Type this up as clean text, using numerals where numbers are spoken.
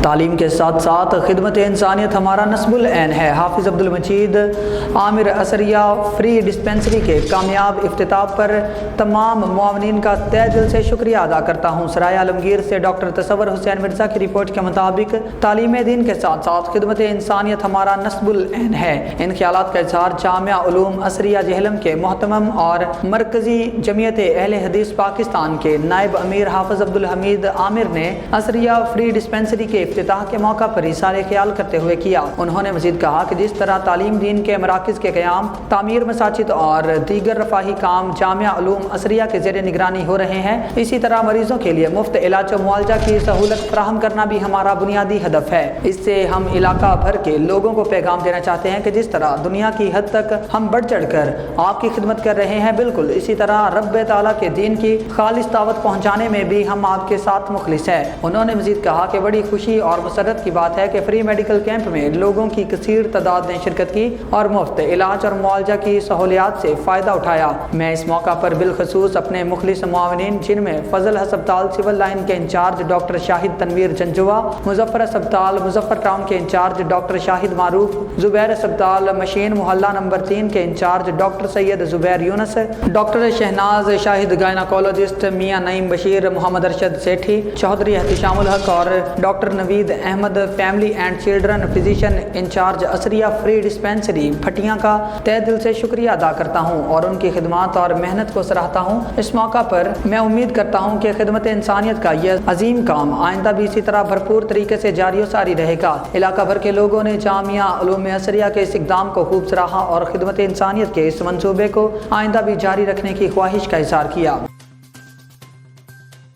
تعلیم کے ساتھ ساتھ خدمت انسانیت ہمارا نصب العین ہے۔ حافظ عبدالمجید عامر عصریہ فری ڈسپنسری کے کامیاب افتتاح پر تمام معاونین کا تہہ دل سے شکریہ ادا کرتا ہوں۔ سرائے عالمگیر سے ڈاکٹر تصور حسین مرزا کی رپورٹ کے مطابق تعلیم دین کے ساتھ ساتھ خدمت انسانیت ہمارا نصب العین ہے۔ ان خیالات کا اظہار جامعہ علوم عصریہ جہلم کے محتمم اور مرکزی جمعیت اہل حدیث پاکستان کے نائب امیر حافظ عبدالحمید عامر نے عصریہ فری ڈسپنسری کے افتتاح کے موقع پر اظہار خیال کرتے ہوئے کیا۔ انہوں نے مزید کہا کہ جس طرح تعلیم دین کے مراکز کے قیام، تعمیر مساجد اور دیگر رفاہی کام جامعہ علوم عصریہ کے زیر نگرانی ہو رہے ہیں، اسی طرح مریضوں کے لیے مفت علاج و معالجہ کی سہولت فراہم کرنا بھی ہمارا بنیادی ہدف ہے۔ اس سے ہم علاقہ بھر کے لوگوں کو پیغام دینا چاہتے ہیں کہ جس طرح دنیا کی حد تک ہم بڑھ چڑھ کر آپ کی خدمت کر رہے ہیں، بالکل اسی طرح رب تعالیٰ کے دین کی خالص دعوت پہنچانے میں بھی ہم آپ کے ساتھ مخلص ہیں۔ انہوں نے مزید کہا کہ بڑی خوشی اور مسرت کی بات ہے کہ فری میڈیکل کیمپ میں لوگوں کی کثیر تعداد نے شرکت کی اور مفت علاج اور معالجہ کی سہولیات سے فائدہ اٹھایا۔ میں اس موقع پر بالخصوص اپنے مخلص معاونین، جن میں فضل ہسپتال سول لائن کے انچارج ڈاکٹر شاہد تنویر جنجوا، مظفر ہسپتال مظفر ٹاؤن کے انچارج ڈاکٹر شاہد معروف، زبیر ہسپتال مشین محلہ نمبر 3 کے انچارج ڈاکٹر سید زبیر یونس، ڈاکٹر شہناز شاہد گائناکولوجسٹ میاں نعیم بشیر، محمد ارشد سیٹھی، چودھری احتشام الحق اور doctor Naveed Ahmed family and children physician incharge Asriya free dispensary پھٹیاں کا تہہ دل سے شکریہ ادا کرتا ہوں اور ان کی خدمات اور محنت کو سراہتا ہوں۔ اس موقع پر میں امید کرتا ہوں کہ خدمت انسانیت کا یہ عظیم کام آئندہ بھی اسی طرح بھرپور طریقے سے جاری و ساری رہے گا۔ علاقہ بھر کے لوگوں نے جامعہ علوم عصریہ کے اس اقدام کو خوب سراہا اور خدمت انسانیت کے اس منصوبے کو آئندہ بھی جاری رکھنے کی خواہش کا اظہار کیا۔